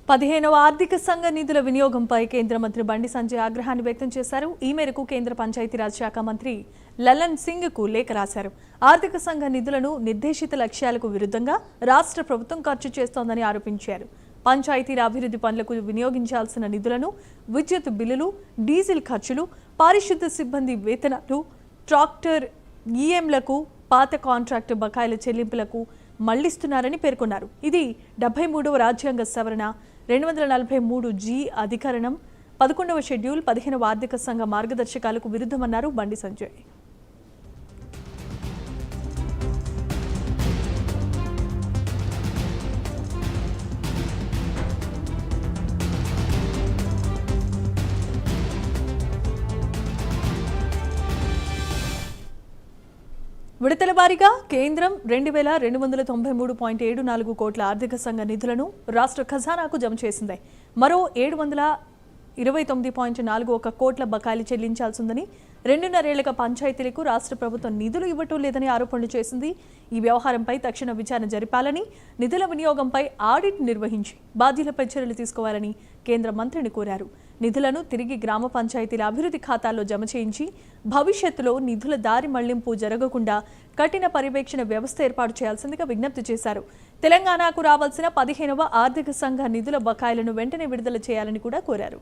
15వ ఆర్థిక సంఘ నిధుల వినియోగంపై కేంద్ర మంత్రి బండి సంజయ్ ఆగ్రహాన్ని వ్యక్తం చేశారు. ఈ మేరకు కేంద్ర పంచాయతీరాజ్ శాఖ మంత్రి లలన్ సింగ్ కు లేఖ రాశారు. ఆర్థిక సంఘ నిధులను నిర్దేశిత లక్ష్యాలకు విరుద్ధంగా రాష్ట్ర ప్రభుత్వం ఖర్చు చేస్తోందని ఆరోపించారు. పంచాయతీల అభివృద్ధి పనులకు వినియోగించాల్సిన నిధులను విద్యుత్ బిల్లులు, డీజిల్ ఖర్చులు, పారిశుద్ధ్య సిబ్బంది వేతనాలు, ట్రాక్టర్ ఈఎంలకు, పాత కాంట్రాక్టు బకాయిల చెల్లింపులకు మళ్లిస్తున్నారని పేర్కొన్నారు. ఇది 73వ రాజ్యాంగ సవరణ, 243G అధికరణం, 11వ షెడ్యూల్, 15వ ఆర్థిక సంఘ మార్గదర్శకాలకు విరుద్ధమన్నారు బండి సంజయ్. విడతల వారీగా కేంద్రం 2293.74 కోట్ల ఆర్థిక సంఘ నిధులను రాష్ట్ర ఖజానాకు జమ చేసింది. మరో 729.41 కోట్ల బకాయిలు చెల్లించాల్సిందని, 2.5 ఏళ్లుగా పంచాయతీలకు రాష్ట్ర ప్రభుత్వం నిధులు ఇవ్వటం లేదని ఆరోపణలు చేసింది. ఈ వ్యవహారంపై తక్షణ విచారణ జరిపాలని, నిధుల వినియోగంపై ఆడిట్ నిర్వహించి బాధ్యులపై చర్యలు తీసుకోవాలని కేంద్ర మంత్రిని కోరారు. నిధులను తిరిగి గ్రామ పంచాయతీల అభివృద్ధి ఖాతాల్లో జమ చేయించి భవిష్యత్తులో నిధుల దారి మళ్లింపు జరగకుండా కఠిన పర్యవేక్షణ వ్యవస్థ ఏర్పాటు చేయాల్సిందిగా విజ్ఞప్తి చేశారు. తెలంగాణకు రావాల్సిన 15వ ఆర్థిక సంఘ నిధుల బకాయిలను వెంటనే విడుదల చేయాలని కూడా కోరారు.